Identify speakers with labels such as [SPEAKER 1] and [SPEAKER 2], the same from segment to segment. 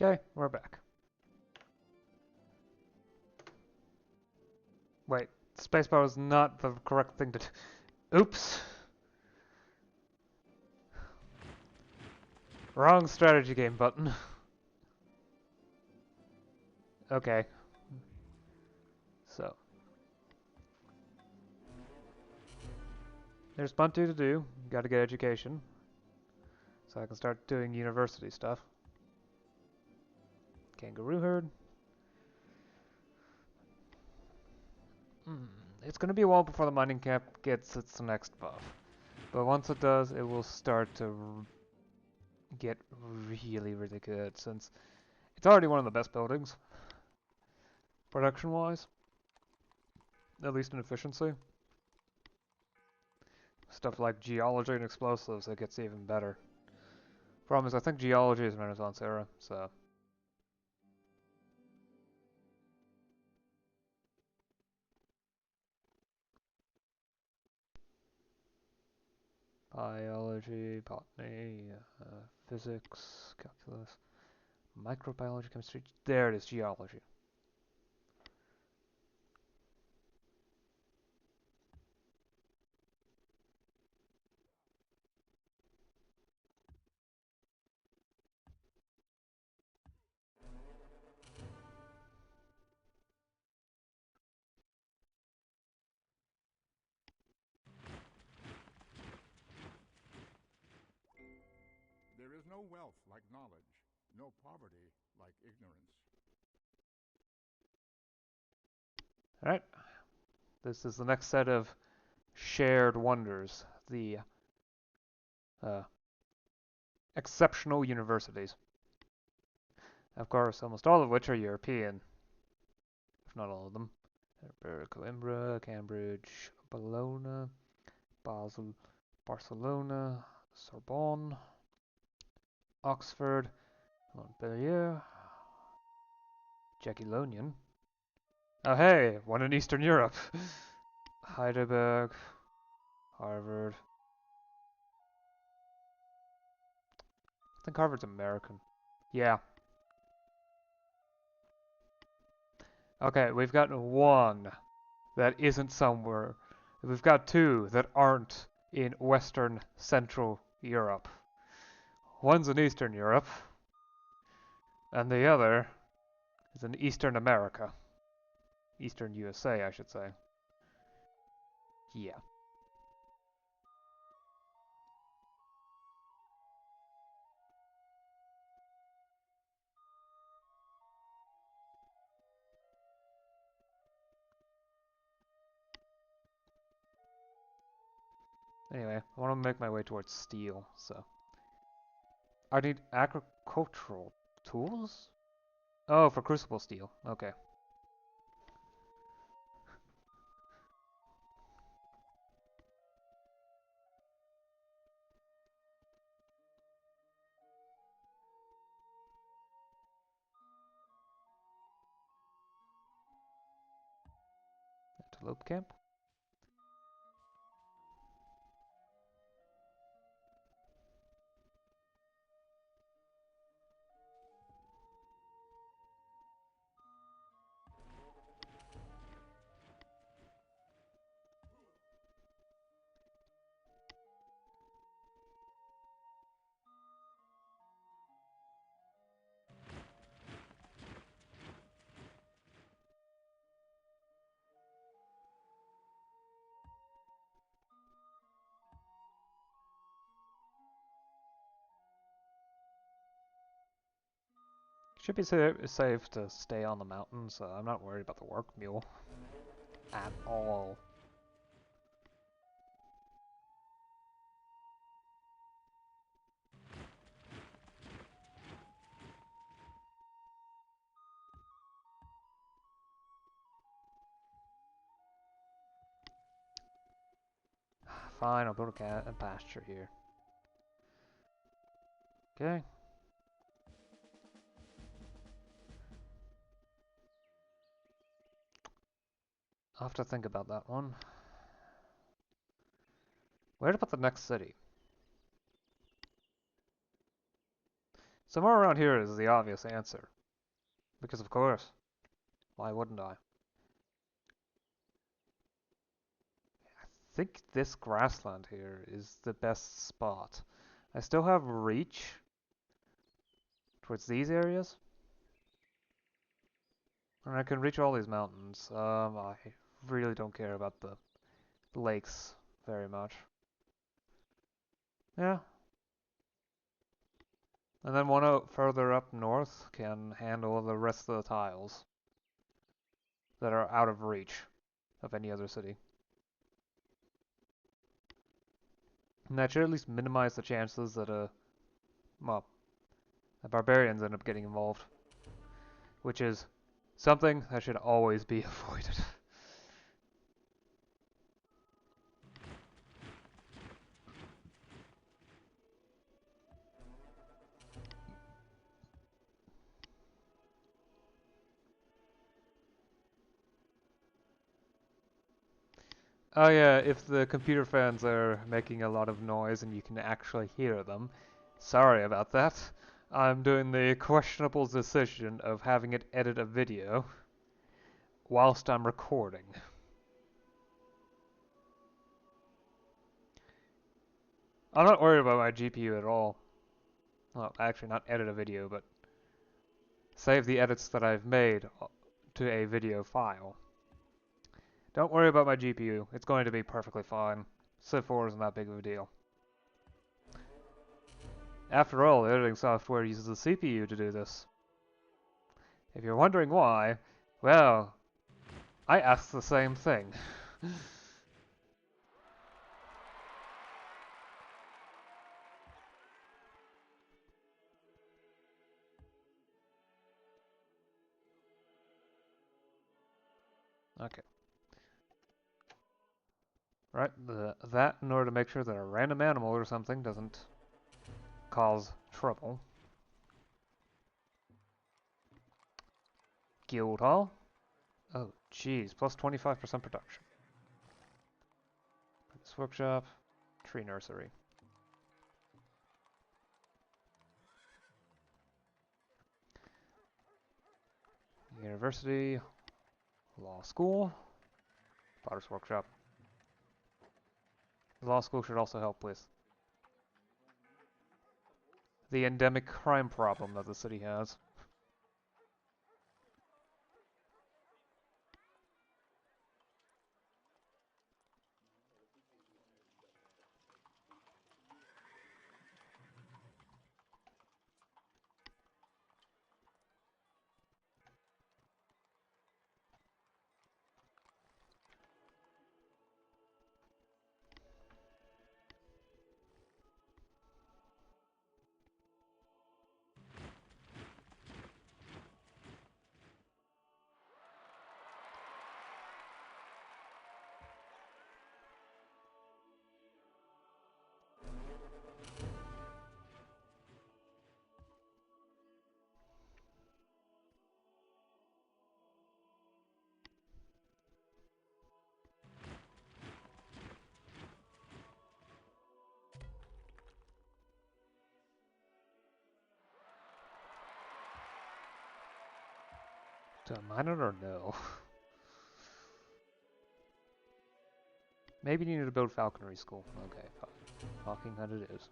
[SPEAKER 1] Okay, we're back. Wait, spacebar was not the correct thing to do. Oops! Wrong strategy game button. Okay. So. There's plenty to do. Gotta get education. So I can start doing university stuff. Kangaroo herd. It's gonna be a while before the mining camp gets its next buff. But once it does, it will start to get really, really good, since it's already one of the best buildings, production-wise. At least in efficiency. Stuff like geology and explosives, it gets even better. Problem is, I think geology is Renaissance era, so... Biology, botany, physics, calculus, microbiology, chemistry. There it is, geology.
[SPEAKER 2] There is no wealth like knowledge, no poverty like ignorance.
[SPEAKER 1] Alright. This is the next set of shared wonders. The exceptional universities. Of course, almost all of which are European. If not all of them. Coimbra, Cambridge, Bologna, Basel, Barcelona, Sorbonne, Oxford, Montpellier, Jagiellonian. Oh hey, one in Eastern Europe. Heidelberg, Harvard. I think Harvard's American. Yeah. Okay, we've got one that isn't somewhere. We've got two that aren't in Western Central Europe. One's in Eastern Europe, and the other is in Eastern America. Eastern USA, I should say. Yeah. Anyway, I want to make my way towards steel, so... I need agricultural tools? Oh, for crucible steel. Okay. Antelope camp? Should be safe to stay on the mountain, so I'm not worried about the work mule. At all. Fine, I'll build a pasture here. Okay. I'll have to think about that one. Where to put the next city? Somewhere around here is the obvious answer. Because of course. Why wouldn't I? I think this grassland here is the best spot. I still have reach towards these areas. And I can reach all these mountains. I really don't care about the lakes very much. Yeah. And then one out further up north can handle the rest of the tiles that are out of reach of any other city. And that should at least minimize the chances that well, the barbarians end up getting involved, which is something that should always be avoided. Oh yeah, if the computer fans are making a lot of noise and you can actually hear them, sorry about that. I'm doing the questionable decision of having it edit a video whilst I'm recording. I'm not worried about my GPU at all. Well, actually not edit a video, but save the edits that I've made to a video file. Don't worry about my GPU. It's going to be perfectly fine. Civ 4 isn't that big of a deal. After all, the editing software uses the CPU to do this. If you're wondering why, well, I asked the same thing. Okay. Right, that in order to make sure that a random animal or something doesn't cause trouble. Guild Hall. Oh, jeez, plus 25% production. This workshop. Tree nursery. University. Law school. Potter's workshop. The law school should also help with the endemic crime problem that the city has. Do I mine it or no? Maybe you need to build falconry school. Okay, fine. Hawking Hunt it is.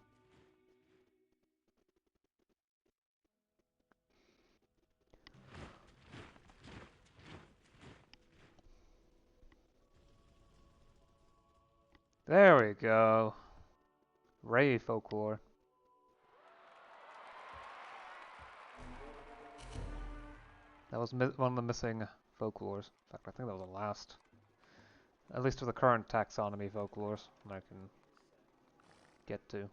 [SPEAKER 1] There we go. Ray folklore. That was one of the missing folklores. In fact, I think that was the last. At least for the current taxonomy folklores that I can get to.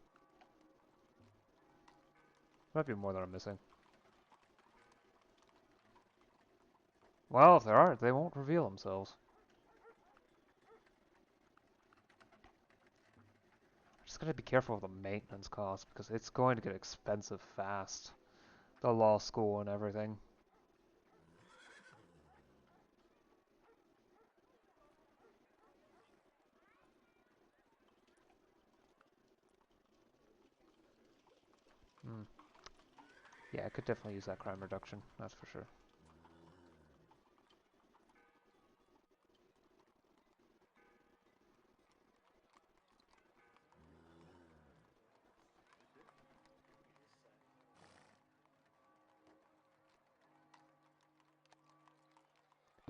[SPEAKER 1] Might be more that I'm missing. Well, if there aren't, they won't reveal themselves. Just gotta be careful of the maintenance costs because it's going to get expensive fast. The law school and everything. Hmm. Yeah, I could definitely use that crime reduction, that's for sure.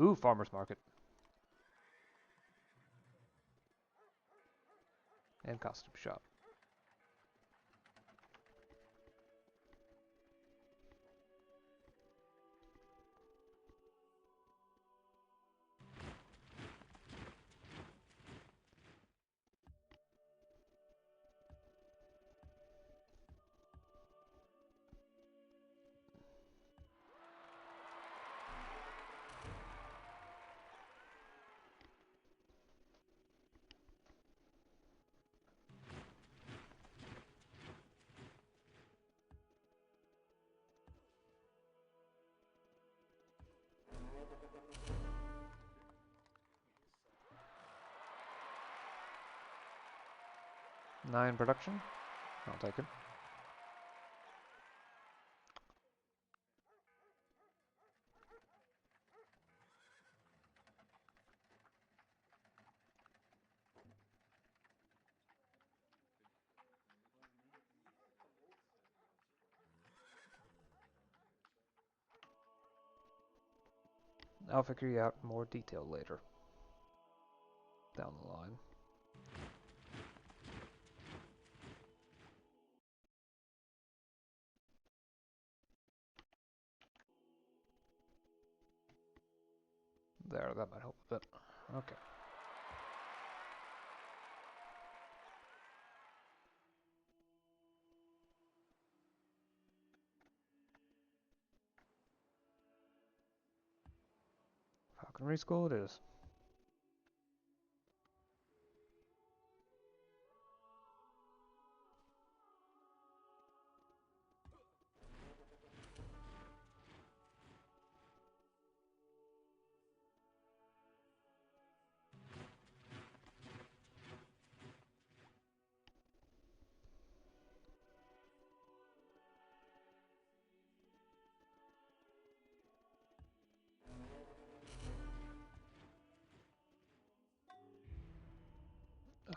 [SPEAKER 1] Ooh, farmer's market. And costume shop. Nine production. I'll take it. I'll figure you out in more detail later. Down the line. There, that might help a bit. Okay. Falconry school it is.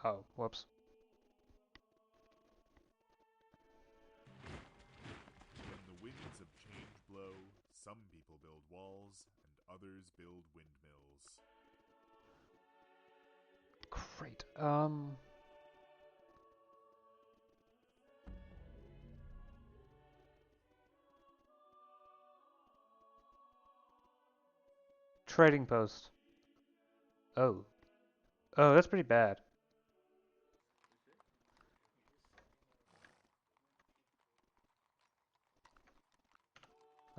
[SPEAKER 1] Oh, whoops.
[SPEAKER 3] When the winds of change blow, some people build walls and others build windmills.
[SPEAKER 1] Great. Trading post. Oh. Oh, that's pretty bad.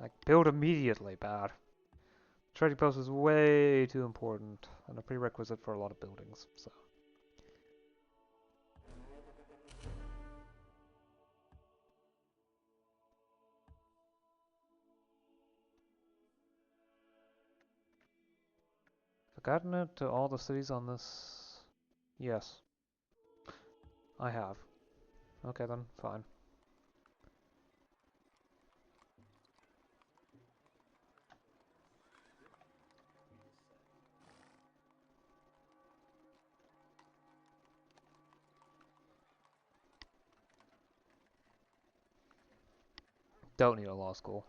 [SPEAKER 1] Like, build immediately, bad. Trading post is way too important and a prerequisite for a lot of buildings, so. Forgotten it to all the cities on this? Yes. I have. Okay then, fine. Don't need a law school.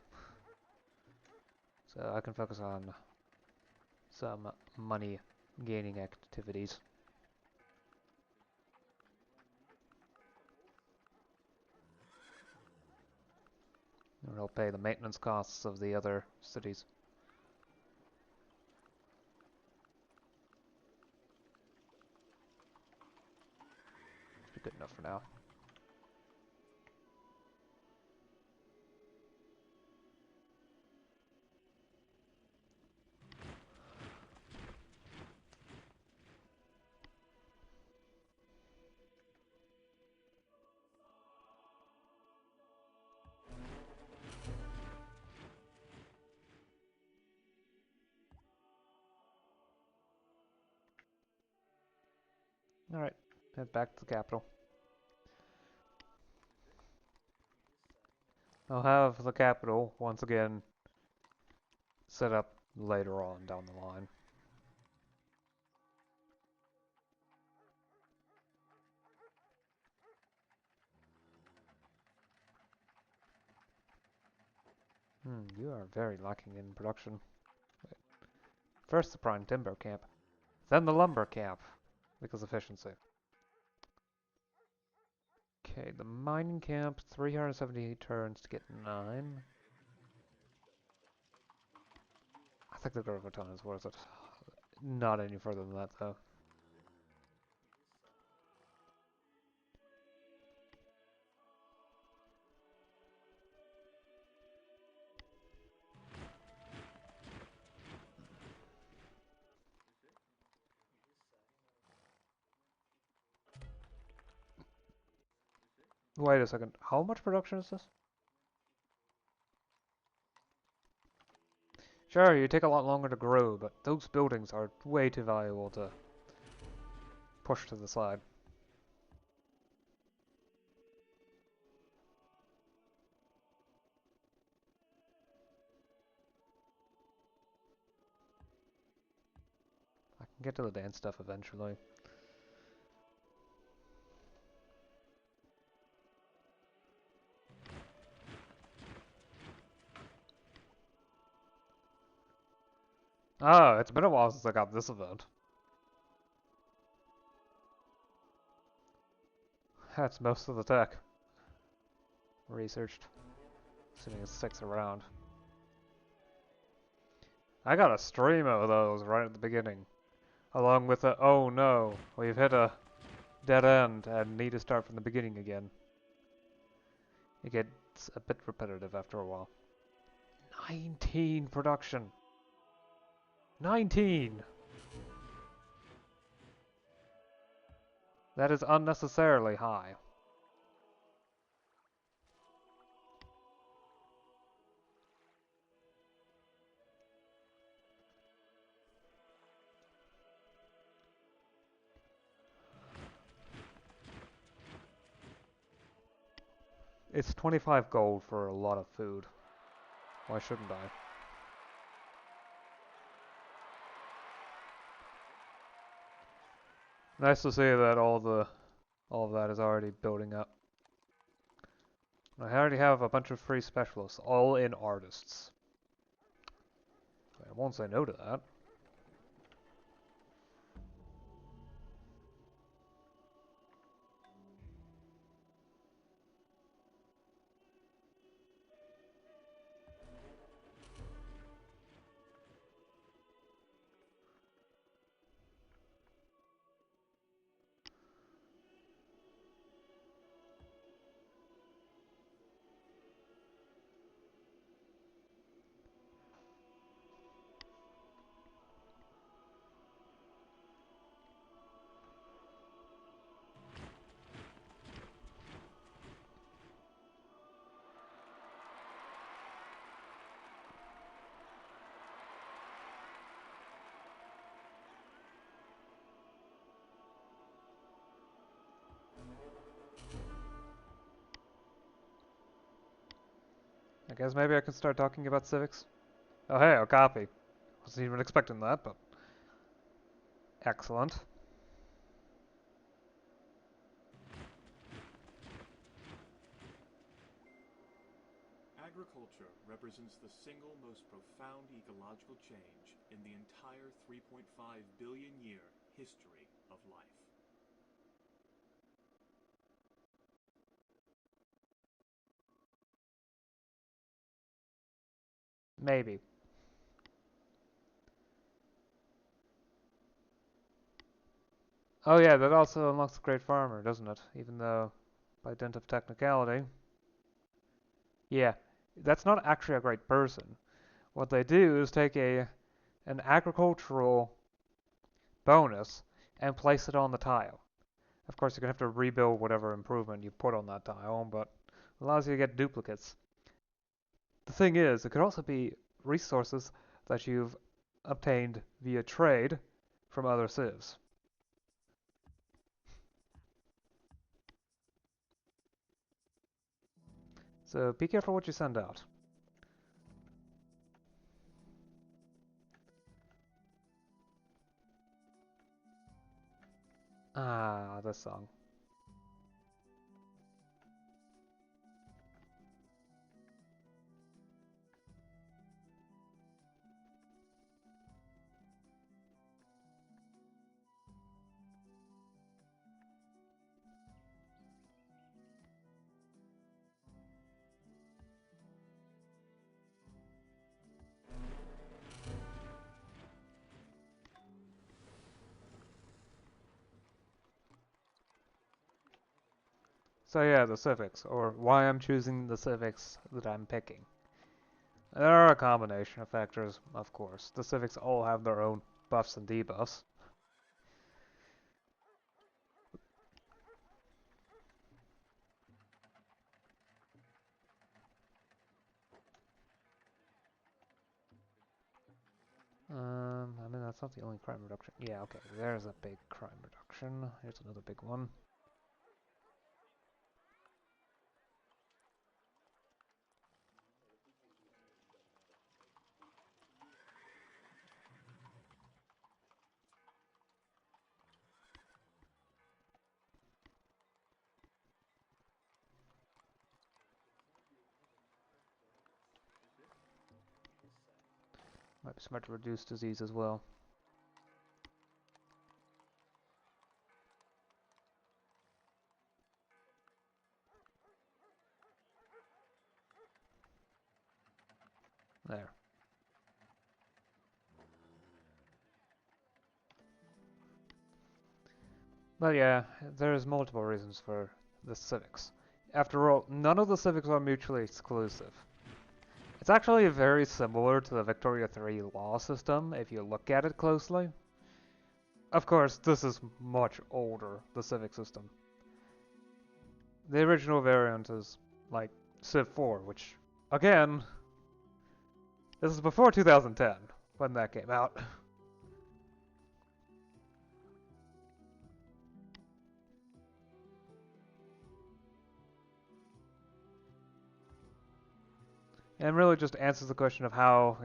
[SPEAKER 1] So I can focus on some money gaining activities. And it'll pay the maintenance costs of the other cities. Should be good enough for now. Alright, head back to the capital. I'll have the capital, once again, set up later on down the line. You are very lacking in production. Wait. First the prime timber camp, then the lumber camp, because efficiency. Okay, the mining camp, 378 turns to get 9. I think the Graviton is worth it. Not any further than that, though. Wait a second, how much production is this? Sure, you take a lot longer to grow, but those buildings are way too valuable to push to the side. I can get to the dance stuff eventually. Oh, it's been a while since I got this event. That's most of the tech. Researched. Sitting at 6 around. I got a stream of those right at the beginning. Along with the, oh no, we've hit a dead end and need to start from the beginning again. It gets a bit repetitive after a while. 19 production! 19! That is unnecessarily high. It's 25 gold for a lot of food. Why shouldn't I? Nice to see that all of that is already building up. I already have a bunch of free specialists, all in artists. I won't say no to that. I guess maybe I can start talking about civics. Oh hey, a copy. Wasn't even expecting that, but excellent.
[SPEAKER 4] Agriculture represents the single most profound ecological change in the entire 3.5 billion year history of life.
[SPEAKER 1] Maybe. Oh yeah, that also unlocks the Great Farmer, doesn't it? Even though, by dint of technicality. Yeah, that's not actually a great person. What they do is take an agricultural bonus and place it on the tile. Of course, you're going to have to rebuild whatever improvement you put on that tile, but it allows you to get duplicates. The thing is, it could also be resources that you've obtained via trade from other civs. So be careful what you send out. Ah, this song. So yeah, the civics, or why I'm choosing the civics that I'm picking. There are a combination of factors, of course. The civics all have their own buffs and debuffs. I mean, that's not the only crime reduction. Yeah, okay, there's a big crime reduction. Here's another big one. Might be smart to reduce disease as well. There. But yeah, there's multiple reasons for the civics. After all, none of the civics are mutually exclusive. It's actually very similar to the Victoria 3 law system if you look at it closely. Of course, this is much older, the civic system. The original variant is like Civ 4, which, again, this is before 2010 when that came out. And really just answers the question of how,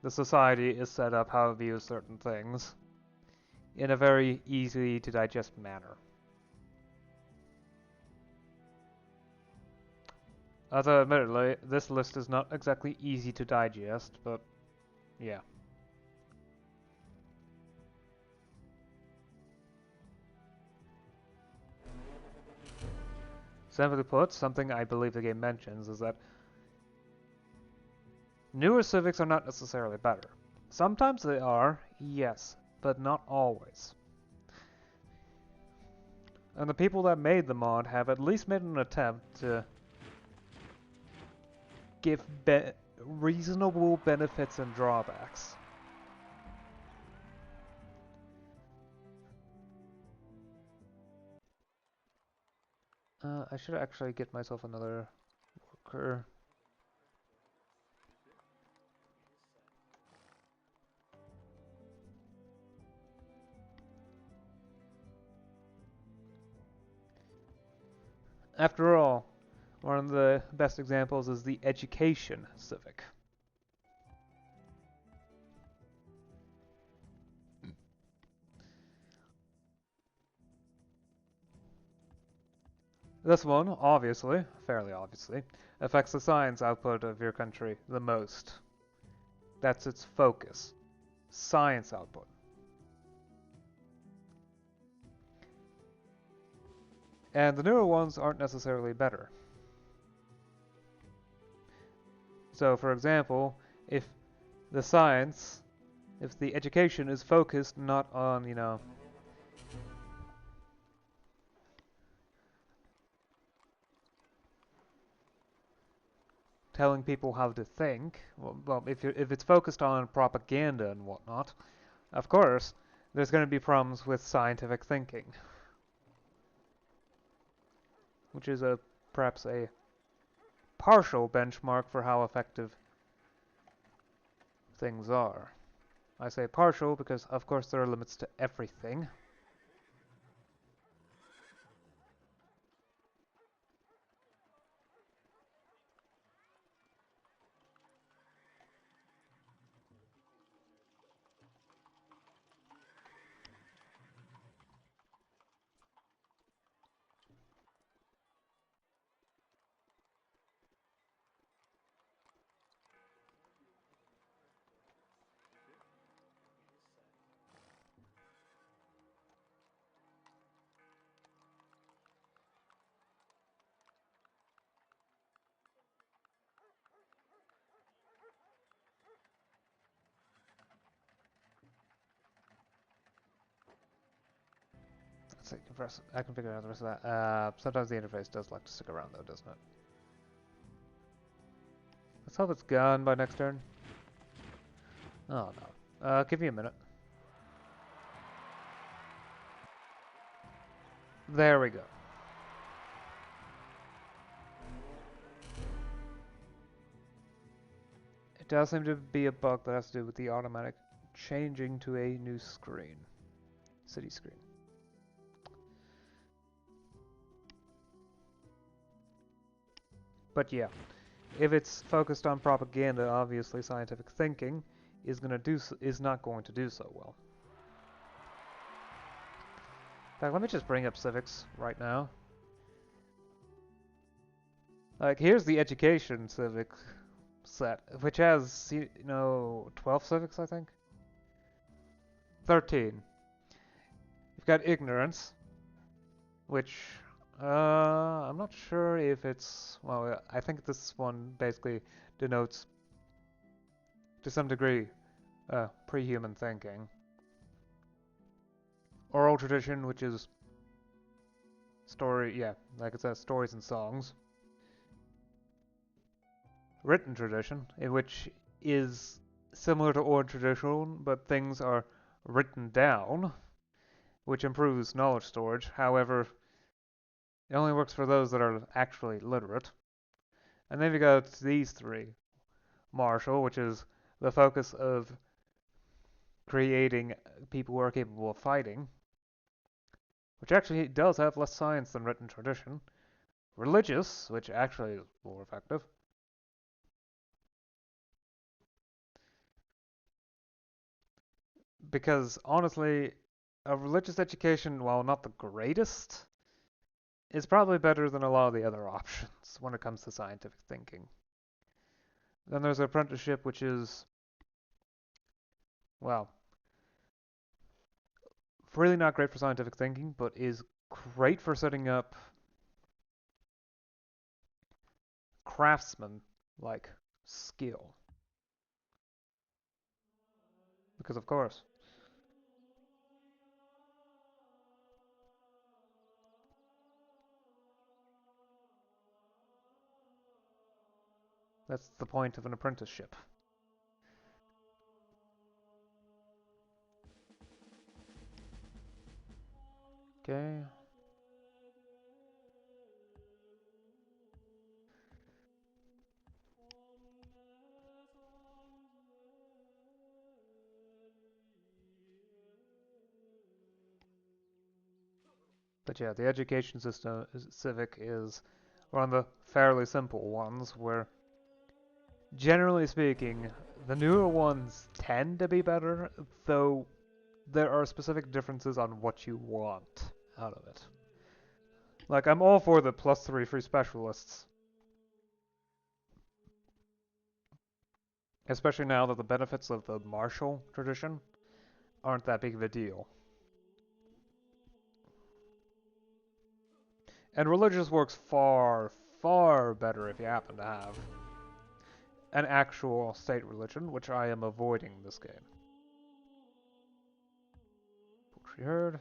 [SPEAKER 1] the society is set up, how it views certain things, in a very easy to digest manner. Although, admittedly, this list is not exactly easy to digest, but yeah. Simply put, something I believe the game mentions is that newer civics are not necessarily better. Sometimes they are, yes, but not always. And the people that made the mod have at least made an attempt to give reasonable benefits and drawbacks. I should actually get myself another worker. After all, one of the best examples is the education civic. This one, obviously, fairly obviously, affects the science output of your country the most. That's its focus. Science output. And the newer ones aren't necessarily better. So, for example, if the education is focused not on, telling people how to think, well if it's focused on propaganda and whatnot, of course, there's going to be problems with scientific thinking. Which is perhaps a partial benchmark for how effective things are. I say partial because, of course, there are limits to everything. I can figure out the rest of that. Sometimes the interface does like to stick around though, doesn't it? Let's hope it's gone by next turn. Oh no. Give me a minute. There we go. It does seem to be a bug that has to do with the automatic changing to a new screen. City screen. But yeah, if it's focused on propaganda, obviously scientific thinking is not going to do so well. In fact, let me just bring up civics right now. Like, here's the education civic set, which has, 12 civics, I think? 13. You've got ignorance, which, I'm not sure if it's, well, I think this one basically denotes, to some degree, pre-human thinking. Oral tradition, which is like it says, stories and songs. Written tradition, in which is similar to oral tradition, but things are written down, which improves knowledge storage. However, it only works for those that are actually literate. And then you got these three. Martial, which is the focus of creating people who are capable of fighting, which actually does have less science than written tradition. Religious, which actually is more effective. Because honestly, a religious education, while not the greatest, is probably better than a lot of the other options when it comes to scientific thinking. Then there's apprenticeship, which is, well, really not great for scientific thinking, but is great for setting up craftsman-like skill. Because of course. That's the point of an apprenticeship. Okay. But yeah, the education system civic is one of the fairly simple ones where, generally speaking, the newer ones tend to be better, though there are specific differences on what you want out of it. Like, I'm all for the +3 free specialists. Especially now that the benefits of the martial tradition aren't that big of a deal. And religious works far, far better if you happen to have an actual state religion, which I am avoiding this game. Poetry heard.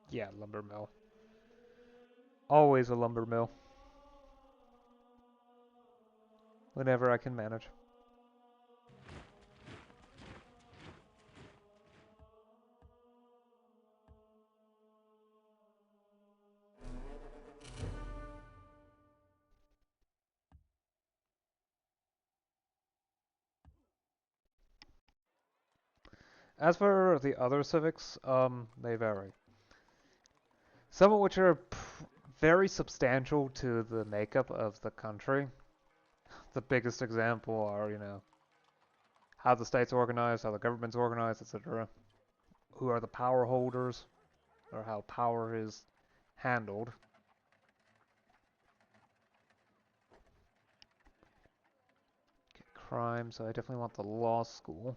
[SPEAKER 1] Yeah, lumber mill. Always a lumber mill. Whenever I can manage. As for the other civics, they vary. Some of which are very substantial to the makeup of the country. The biggest example are, how the state's organized, how the government's organized, etc. Who are the power holders, or how power is handled. Okay, crime, so I definitely want the law school.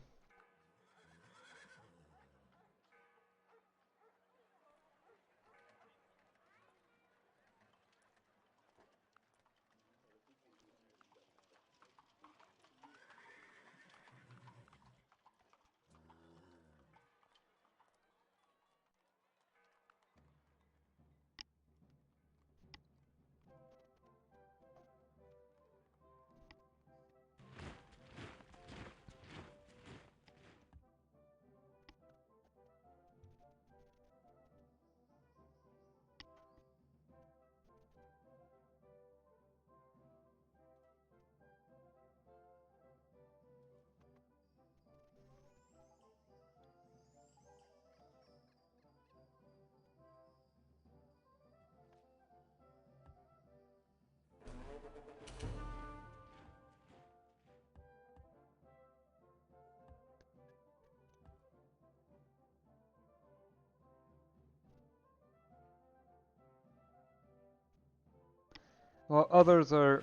[SPEAKER 1] While others are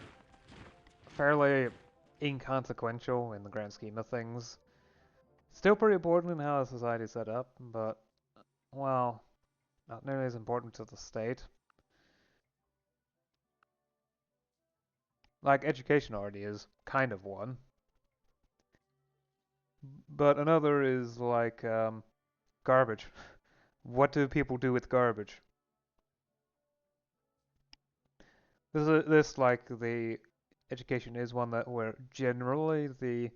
[SPEAKER 1] fairly inconsequential in the grand scheme of things. Still pretty important in how a society is set up, but, well, not nearly as important to the state. Like, education already is kind of one. But another is like garbage. What do people do with garbage? This like the education is one that where generally the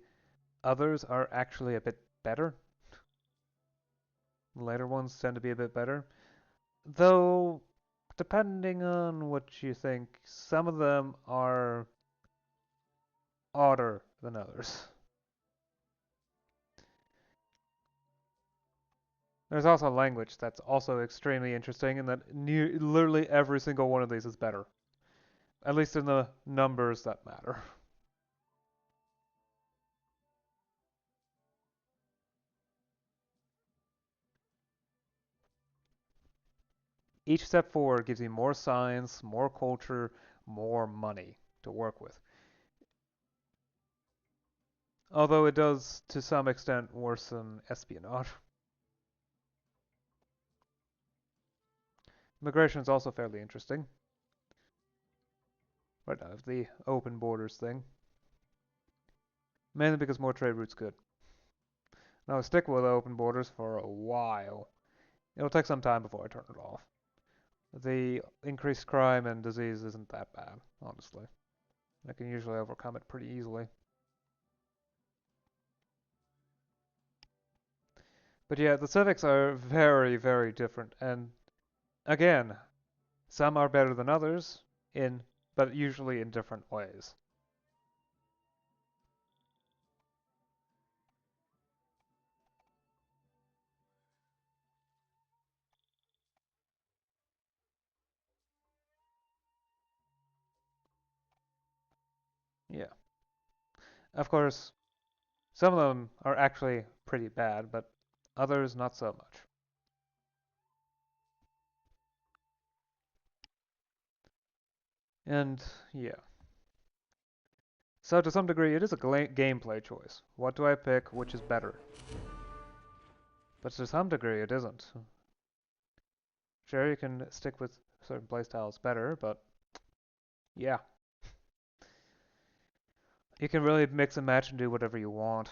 [SPEAKER 1] others are actually a bit better. The later ones tend to be a bit better. Though, depending on what you think, some of them are odder than others. There's also language that's also extremely interesting, and that literally every single one of these is better. At least in the numbers that matter. Each step forward gives you more science, more culture, more money to work with. Although it does, to some extent, worsen espionage. Immigration is also fairly interesting. Right now, the open borders thing. Mainly because more trade routes good. Now, I'll stick with open borders for a while. It'll take some time before I turn it off. The increased crime and disease isn't that bad, honestly. I can usually overcome it pretty easily. But yeah, the civics are very, very different. And again, some are better than others, but usually in different ways. Yeah. Of course, some of them are actually pretty bad, but others not so much. And yeah. So to some degree, it is a gameplay choice. What do I pick? Which is better? But to some degree, it isn't. Sure, you can stick with certain playstyles better, but yeah. You can really mix and match and do whatever you want.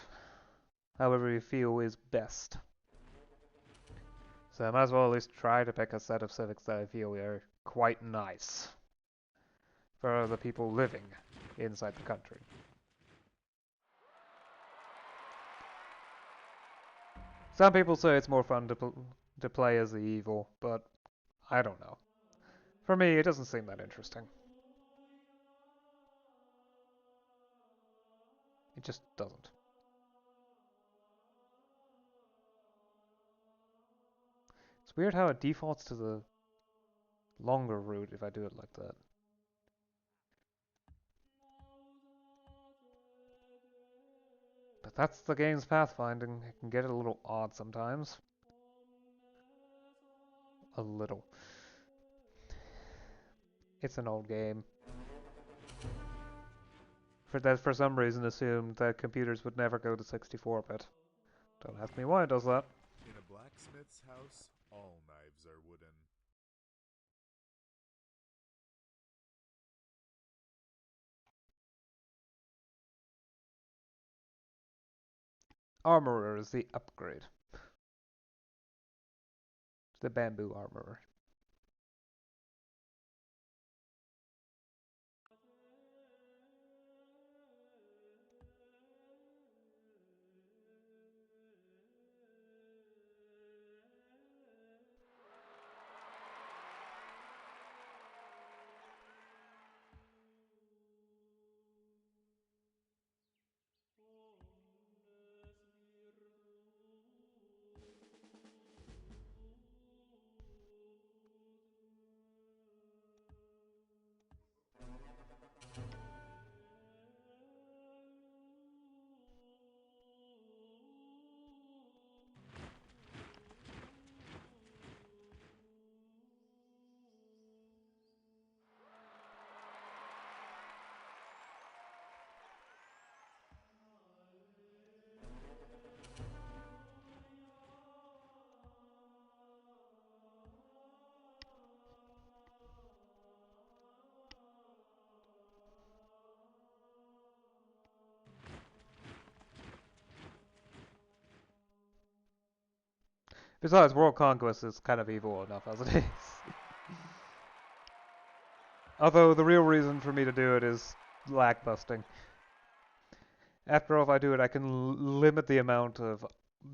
[SPEAKER 1] However you feel is best. So I might as well at least try to pick a set of civics that I feel are quite nice for the people living inside the country. Some people say it's more fun to play as the evil, but I don't know. For me, it doesn't seem that interesting. It just doesn't. It's weird how it defaults to the longer route if I do it like that. But that's the game's pathfinding. It can get a little odd sometimes. A little. It's an old game. For some reason assumed that computers would never go to 64-bit. Don't ask me why it does that.
[SPEAKER 3] In a blacksmith's house, all knives are wooden.
[SPEAKER 1] Armorer is the upgrade. It's the bamboo armorer. Besides, world conquest is kind of evil enough as it is. Although the real reason for me to do it is lag busting. After all, if I do it, I can limit the amount of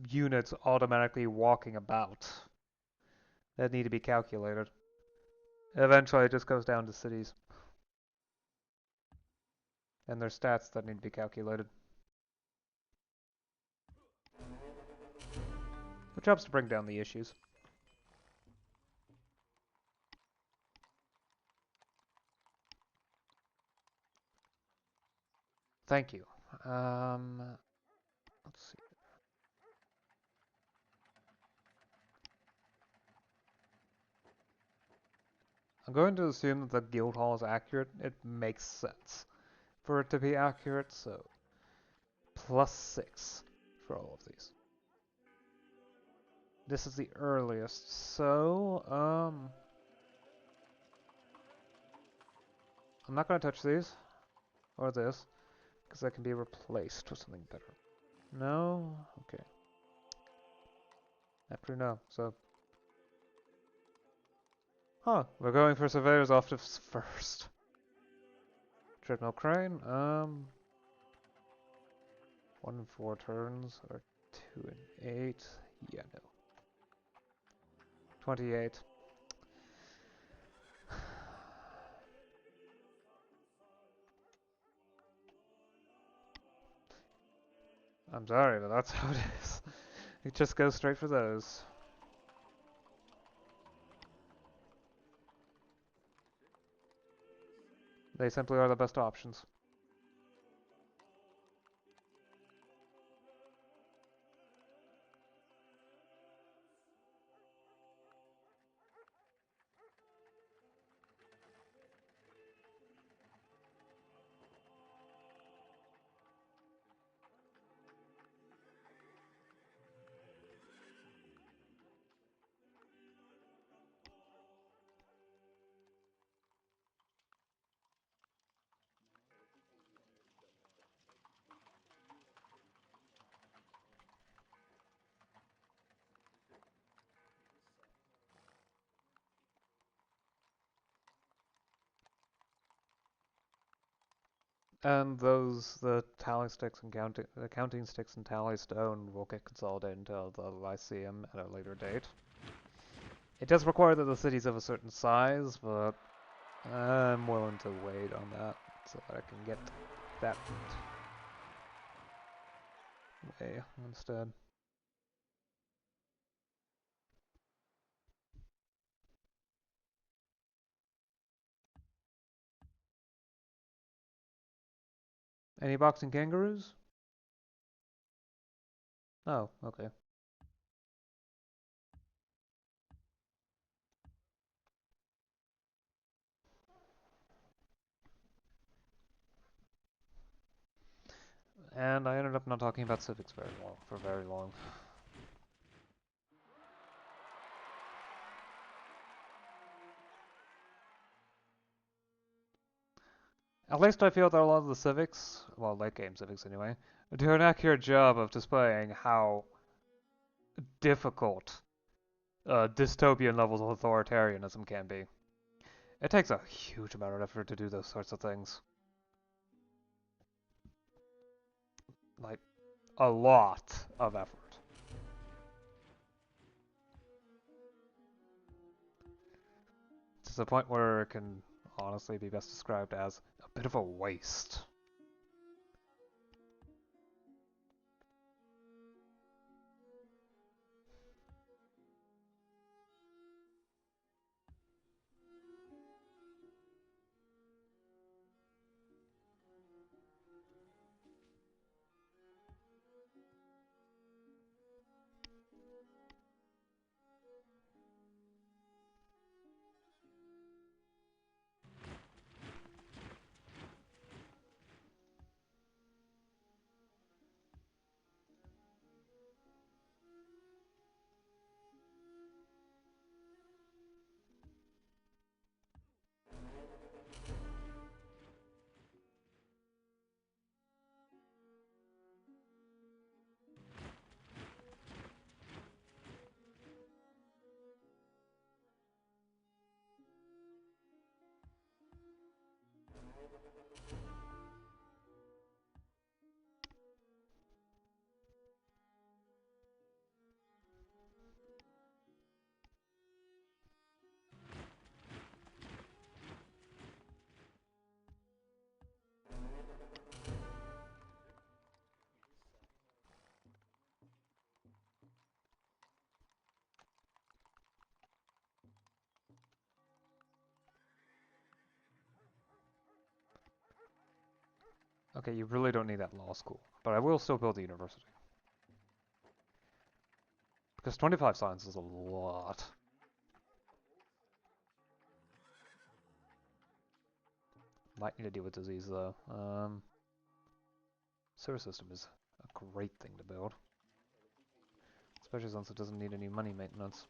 [SPEAKER 1] units automatically walking about that need to be calculated. Eventually, it just goes down to cities and their stats that need to be calculated. Which helps to bring down the issues. Thank you. Let's see. I'm going to assume that the guild hall is accurate. It makes sense for it to be accurate, so +6 for all of these. This is the earliest, so I'm not going to touch these or this because that can be replaced with something better. No? Okay. After no, so we're going for surveyor's office first. Treadmill crane, 1 and 4 turns, or 2 and 8, yeah, no. 28. I'm sorry, but that's how it is. It just goes straight for those. They simply are the best options. And the tally sticks and the counting sticks and tally stone will get consolidated into the Lyceum at a later date. It does require that the city's of a certain size, but I'm willing to wait on that so that I can get that way instead. Any boxing kangaroos? Oh, okay. And I ended up not talking about civics for very long. At least I feel that a lot of the civics, well, late game civics anyway, do an accurate job of displaying how difficult dystopian levels of authoritarianism can be. It takes a huge amount of effort to do those sorts of things. Like, a lot of effort. To the point where it can honestly be best described as a bit of a waste. Okay, you really don't need that law school, but I will still build the university. Because 25 science is a lot. Might need to deal with disease though. Sewer system is a great thing to build. Especially since it doesn't need any money maintenance.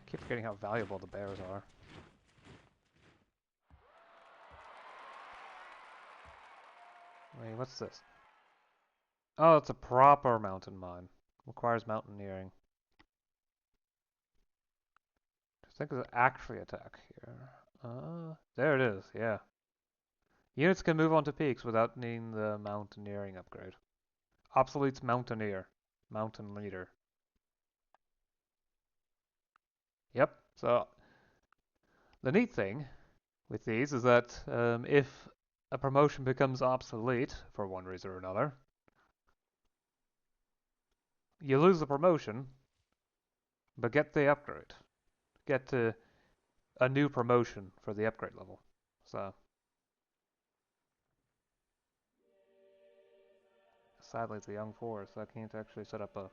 [SPEAKER 1] I keep forgetting how valuable the bears are. Wait, what's this? Oh, it's a proper mountain mine. Requires mountaineering. I think there's actually attack here. There it is, yeah. Units can move onto peaks without needing the mountaineering upgrade. Obsoletes Mountaineer. Mountain Leader. Yep, so the neat thing with these is that if a promotion becomes obsolete for one reason or another, you lose the promotion, but get the upgrade. Get a new promotion for the upgrade level. So, sadly it's a young forest, so I can't actually set up a...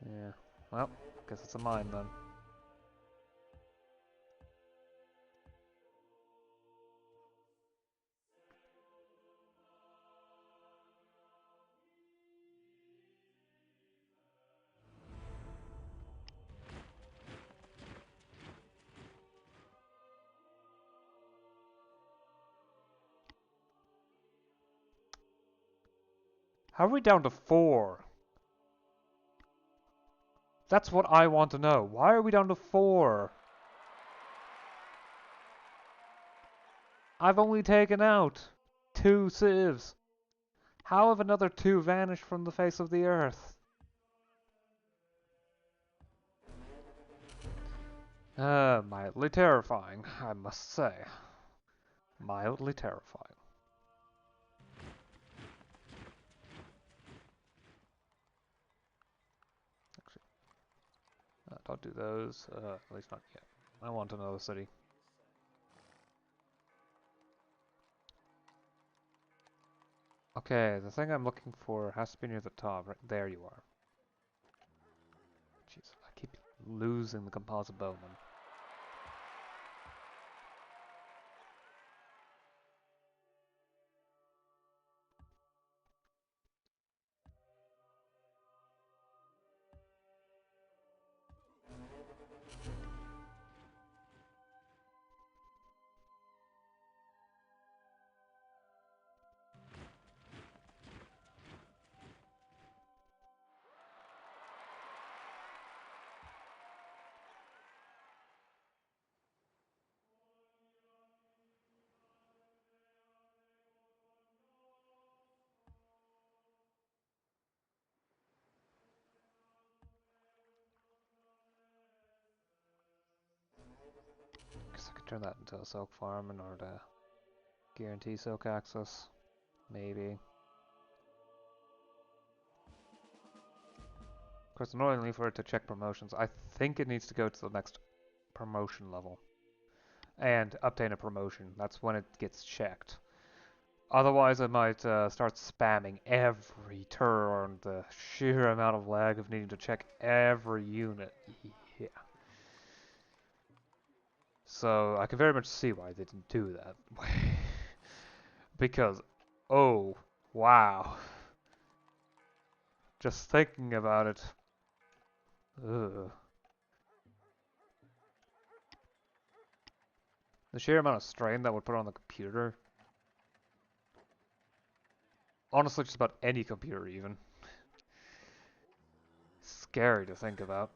[SPEAKER 1] Yeah, well, guess it's a mine then. How are we down to 4? That's what I want to know. Why are we down to 4? I've only taken out 2 civs. How have another 2 vanished from the face of the earth? Mildly terrifying, I must say. Mildly terrifying. Actually, don't do those, at least not yet. I want another city. Okay, the thing I'm looking for has to be near the top. Right there you are. Jeez, I keep losing the composite bowman. Guess I could turn that into a silk farm in order to guarantee silk access. Maybe. Of course, annoyingly for it to check promotions, I think it needs to go to the next promotion level. and obtain a promotion. That's when it gets checked. Otherwise, I might start spamming every turn, the sheer amount of lag of needing to check every unit. Yeah. So I can very much see why they didn't do that. Because, oh, wow. Just thinking about it. Ugh. The sheer amount of strain that would put on the computer. Honestly, just about any computer, even. Scary to think about.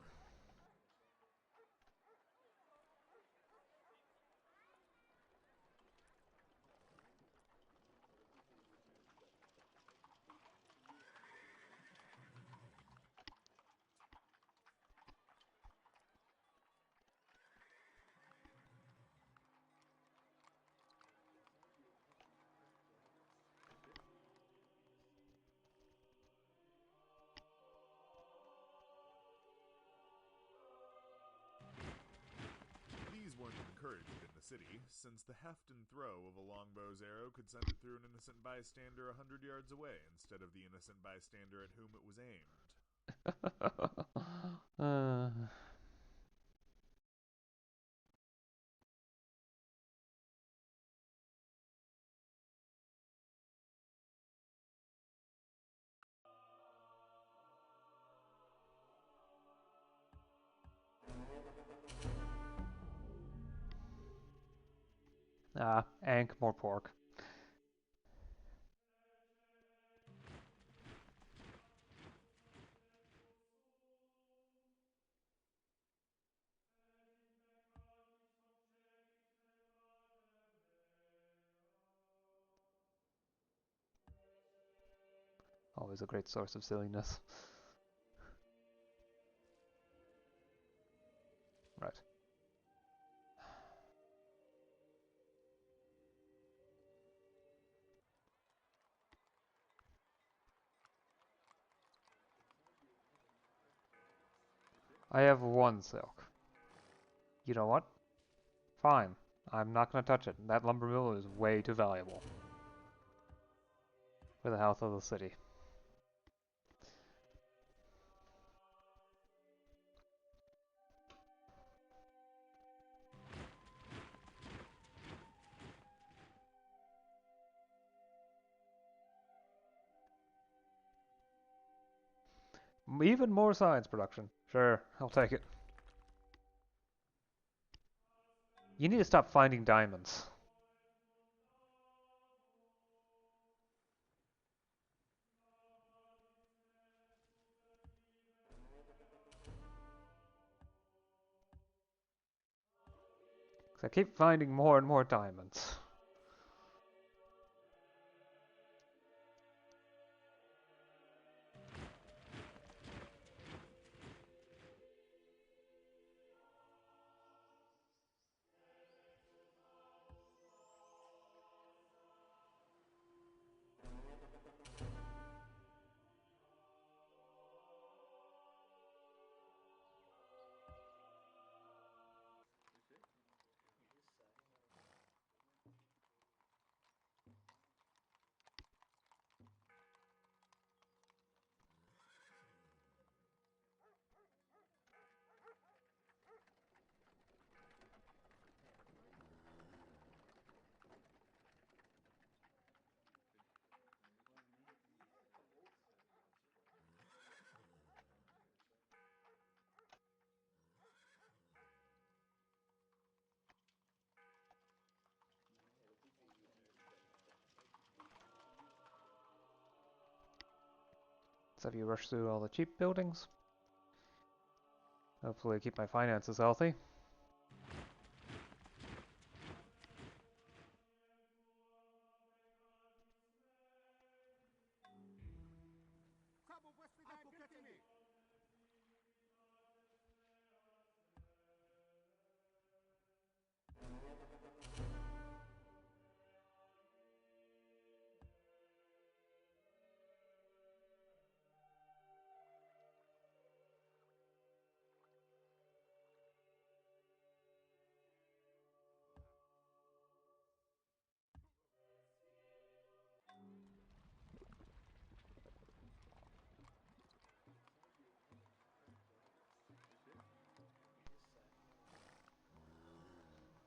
[SPEAKER 3] These weren't encouraged in the city, since the heft and throw of a longbow's arrow could send it through an innocent bystander 100 yards away, instead of the innocent bystander at whom it was aimed.
[SPEAKER 1] uh, Ank, more pork. Always a great source of silliness. Right. I have one silk. You know what? Fine. I'm not gonna touch it. That lumber mill is way too valuable for the health of the city. Even more science production. Sure, I'll take it. You need to stop finding diamonds. I keep finding more and more diamonds. So if you rush through all the cheap buildings, hopefully keep my finances healthy.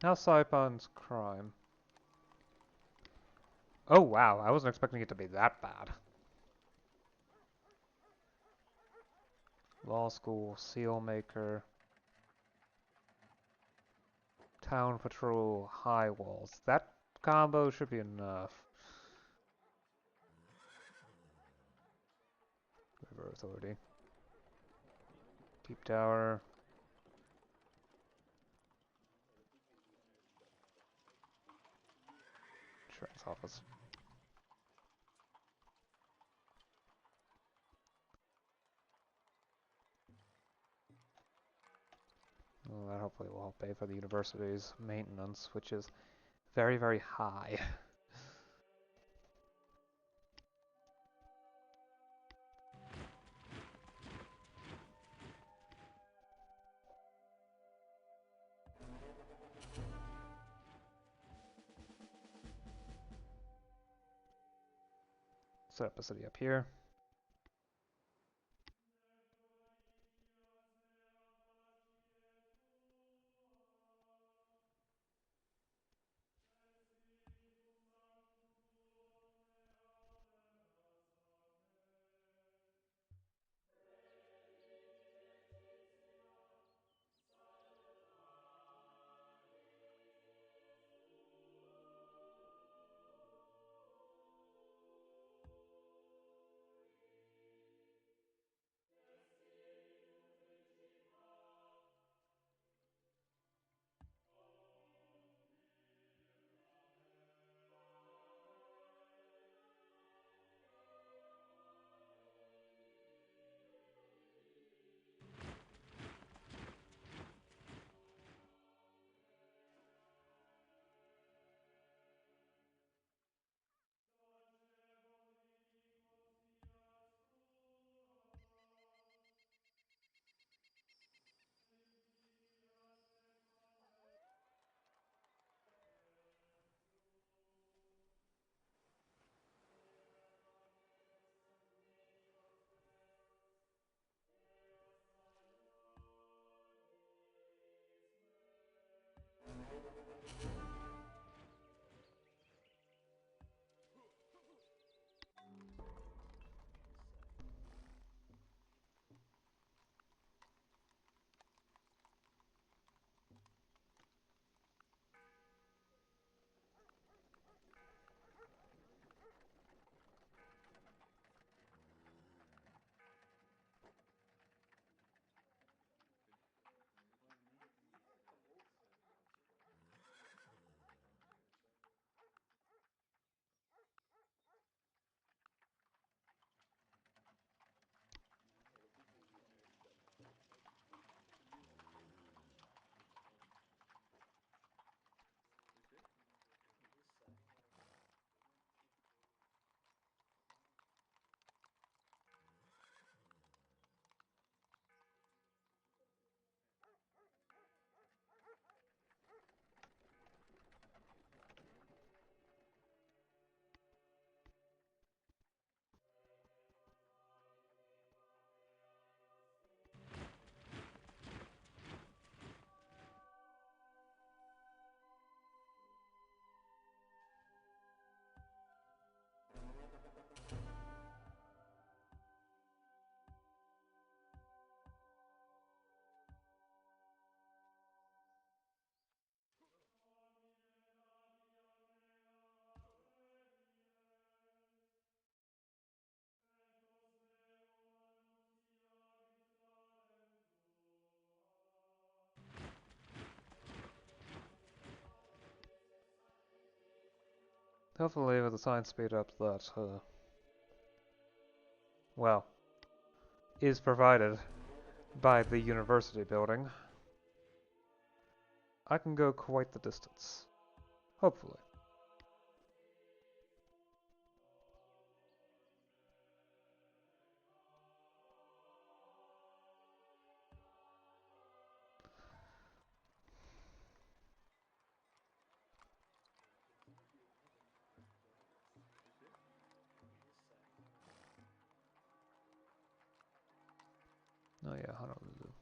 [SPEAKER 1] How's Saipan's crime? Oh wow, I wasn't expecting it to be that bad. Law school, seal maker, town patrol, high walls. That combo should be enough. River authority. Deep tower. Insurance office. Well, that hopefully will help pay for the university's maintenance, which is very, very high. Set up a city up here. Hopefully with the science speed up that, well, is provided by the university building, I can go quite the distance. Hopefully. Oh yeah, Honolulu.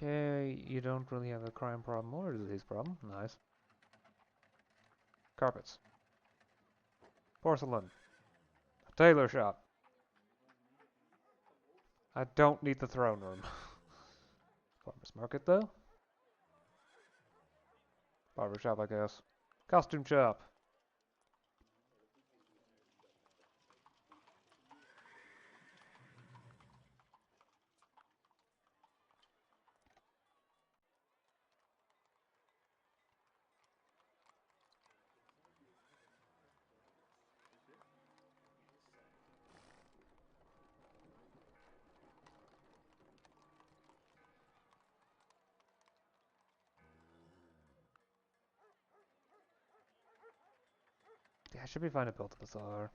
[SPEAKER 1] Okay, you don't really have a crime problem or a disease problem. Nice. Carpets. Porcelain. A tailor shop. I don't need the throne room. Farmer's market, though. Barber shop, I guess. Costume shop. Yeah, I should be fine to build a bazaar.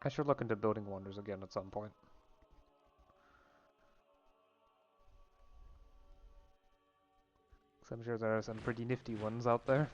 [SPEAKER 1] I should look into building wonders again at some point. 'Cause I'm sure there are some pretty nifty ones out there.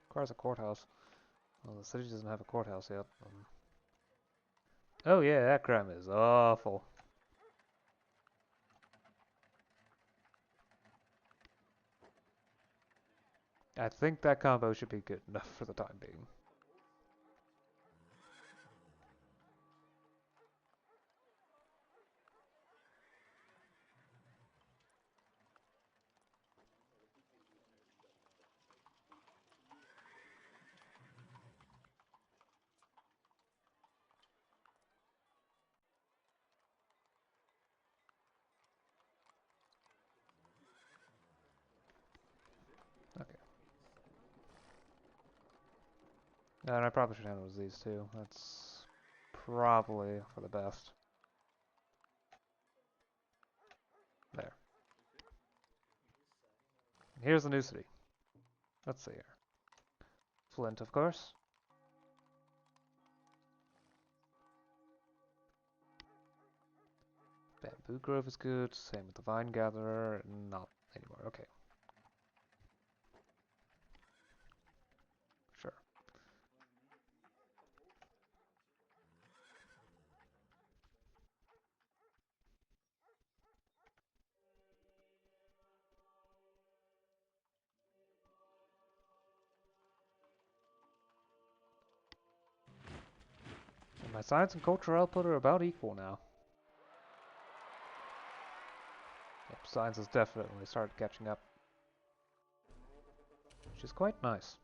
[SPEAKER 1] Requires a courthouse. Well, the city doesn't have a courthouse yet. Oh yeah, that crime is awful. I think that combo should be good enough for the time being. Okay. And I probably should handle these too. That's probably for the best. There. Here's the new city. Let's see here. Flint, of course. Bamboo Grove is good. Same with the Vine Gatherer. Not anymore. Okay. Sure. And my science and culture output are about equal now. Yep, science has definitely started catching up. Which is quite nice.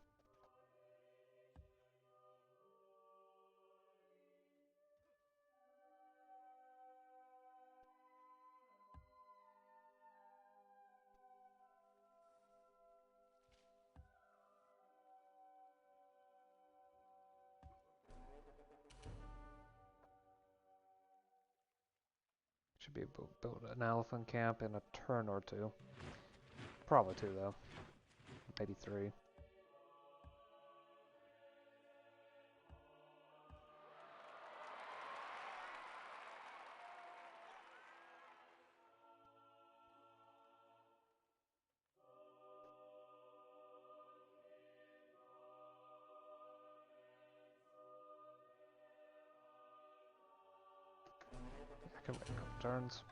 [SPEAKER 1] Should be able to build an elephant camp in a turn or two. Probably two, though. Maybe three. I can wait a couple turns.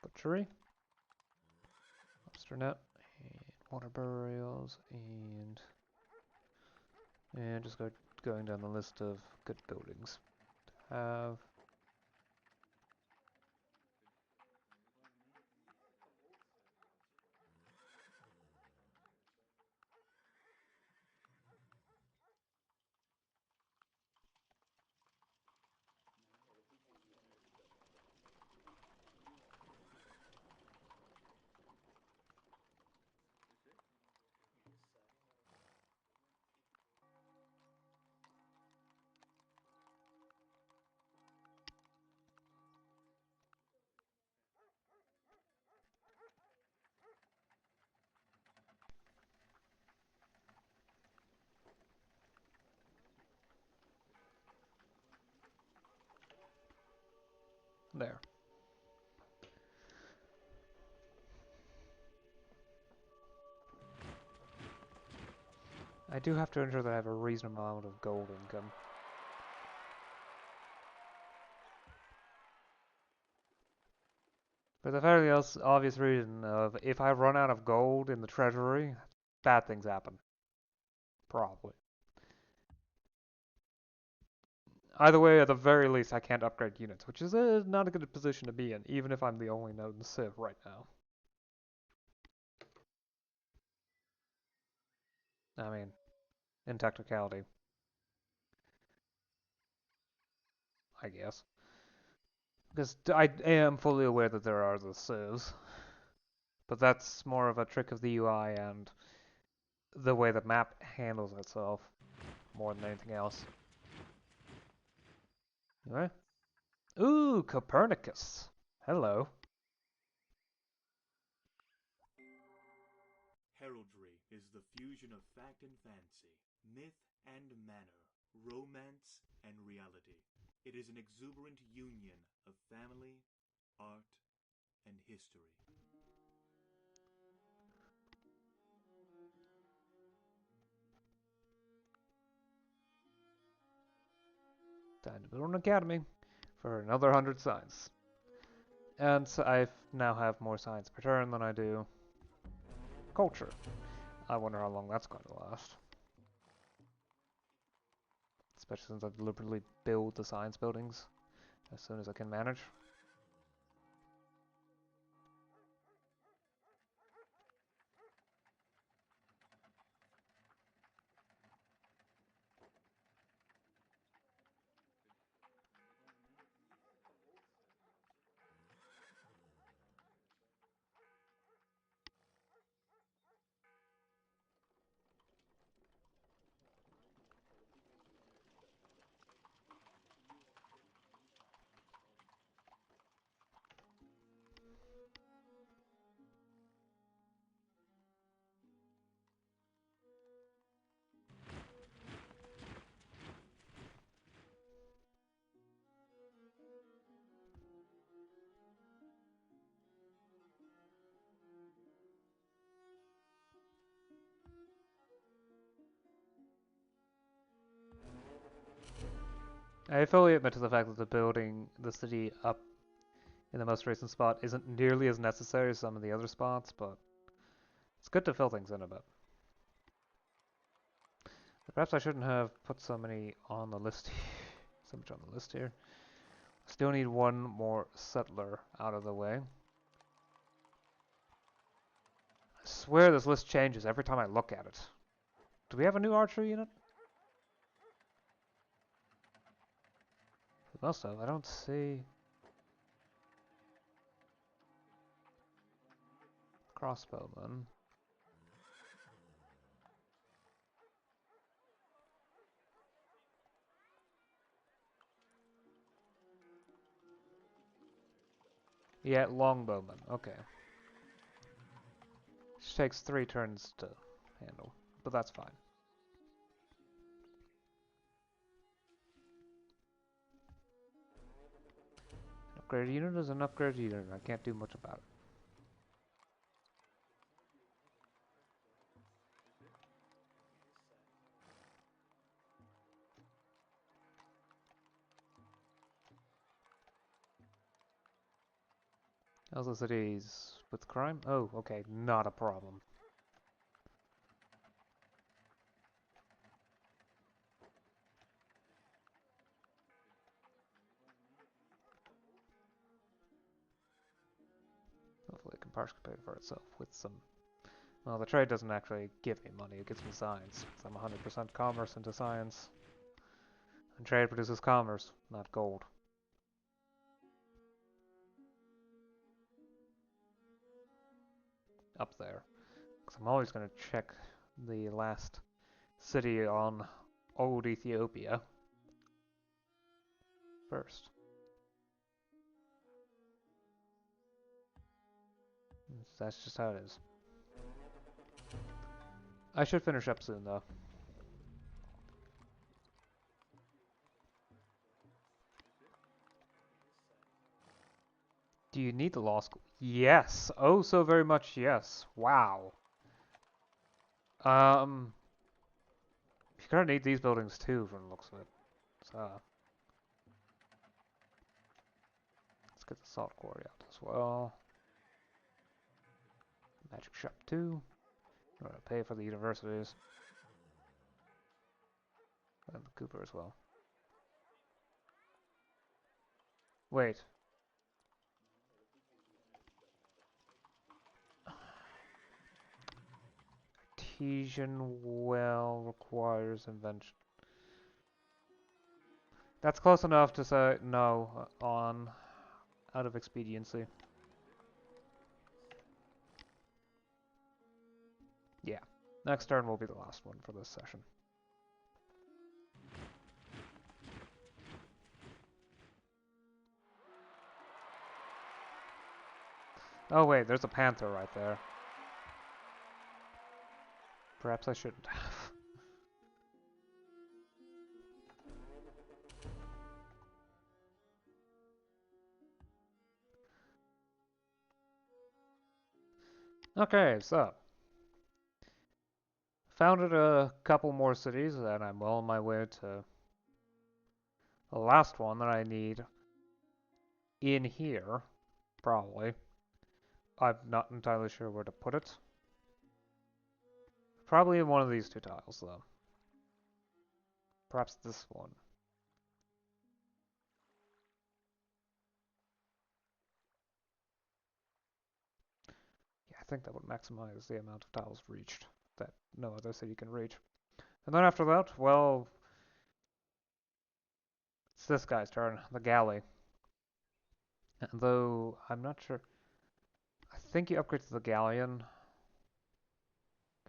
[SPEAKER 1] Butchery. Lobster net. And water burials. And just going down the list of good buildings to have. There. I do have to ensure that I have a reasonable amount of gold income. For the fairly obvious reason of if I run out of gold in the treasury, bad things happen. Probably. Either way, at the very least, I can't upgrade units, which is not a good position to be in, even if I'm the only node in Civ right now. I mean, in technicality, I guess. Because I am fully aware that there are the civs, but that's more of a trick of the UI and the way the map handles itself, more than anything else. Anyway. Ooh, Copernicus. Hello.
[SPEAKER 4] Heraldry is the fusion of fact and fancy, myth and manor, romance and reality. It is an exuberant union of family, art, and history.
[SPEAKER 1] Time to build an academy for another 100 science. And so I now have more science per turn than I do culture. I wonder how long that's going to last. Especially since I deliberately build the science buildings as soon as I can manage. I fully admit to the fact that the building the city up in the most recent spot isn't nearly as necessary as some of the other spots, but it's good to fill things in a bit. Perhaps I shouldn't have put so many on the list so much on the list here. Still need one more settler out of the way. I swear this list changes every time I look at it. Do we have a new archery unit? We must have. I don't see crossbowman. Yeah, longbowman. Okay. Which takes 3 turns to handle, but that's fine. An upgraded unit is an upgraded unit. I can't do much about it. Also cities with crime? Oh, okay, not a problem. Hopefully it can partially pay for itself with some... Well, the trade doesn't actually give me money, it gives me science. I'm 100% commerce into science. And trade produces commerce, not gold. Up there. Because I'm always going to check the last city on old Ethiopia first. That's just how it is. I should finish up soon, though. Do you need the law school? Yes. Oh, so very much yes. Wow. You're gonna need these buildings too, from the looks of it. So, let's get the salt quarry out as well. Magic shop too. I'm gonna pay for the universities. And the Cooper as well. Wait. Artesian well requires invention. That's close enough to say no on out of expediency. Yeah. Next turn will be the last one for this session. Oh wait, there's a panther right there. Perhaps I shouldn't have. Okay, so founded a couple more cities, and I'm well on my way to the last one that I need in here, probably. I'm not entirely sure where to put it. Probably in one of these two tiles, though. Perhaps this one. Yeah, I think that would maximize the amount of tiles reached that no other city can reach. And then after that, well, it's this guy's turn, the galley. And though I'm not sure, I think you upgrade to the galleon.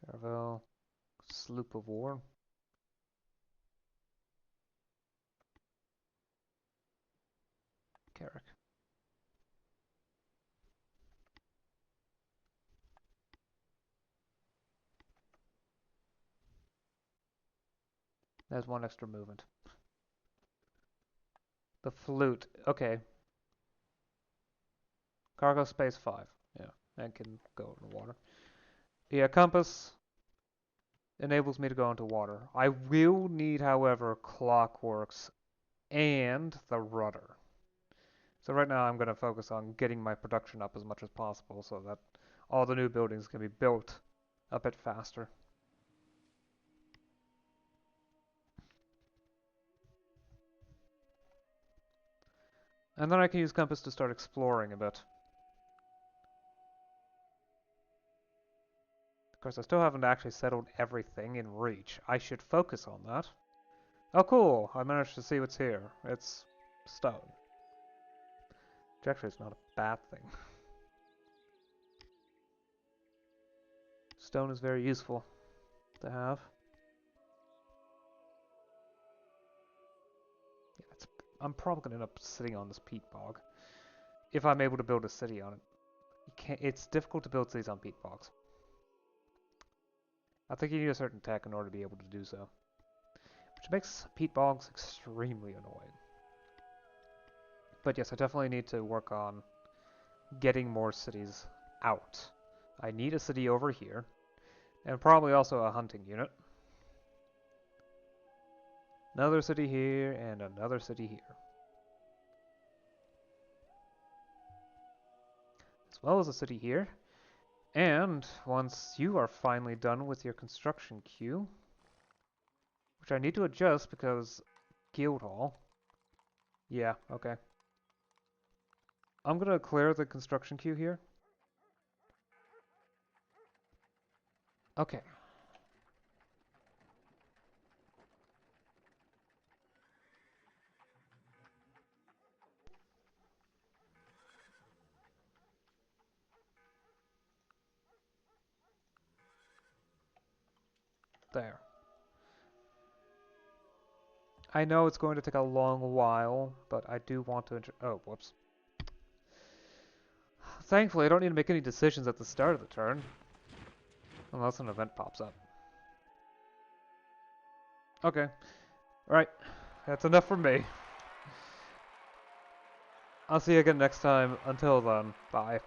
[SPEAKER 1] Caravel, sloop of war. Carrick. There's one extra movement. The flute. Okay. Cargo space 5. Yeah, and can go in the water. Yeah, compass enables me to go into water. I will need, however, clockworks and the rudder. So right now I'm going to focus on getting my production up as much as possible so that all the new buildings can be built a bit faster. And then I can use compass to start exploring a bit. Of course, I still haven't actually settled everything in Reach. I should focus on that. Oh, cool! I managed to see what's here. It's stone. Which actually is not a bad thing. Stone is very useful to have. Yeah, I'm probably going to end up sitting on this peat bog. If I'm able to build a city on it. It's difficult to build cities on peat bogs. I think you need a certain tech in order to be able to do so. Which makes peat bogs extremely annoying. But yes, I definitely need to work on getting more cities out. I need a city over here. And probably also a hunting unit. Another city here, and another city here. As well as a city here. And once you are finally done with your construction queue, which I need to adjust because Guildhall. Yeah, okay. I'm going to clear the construction queue here. Okay. There. I know it's going to take a long while, but I do want to... Oh, whoops. Thankfully, I don't need to make any decisions at the start of the turn. Unless an event pops up. Okay. Alright. That's enough for me. I'll see you again next time. Until then, bye.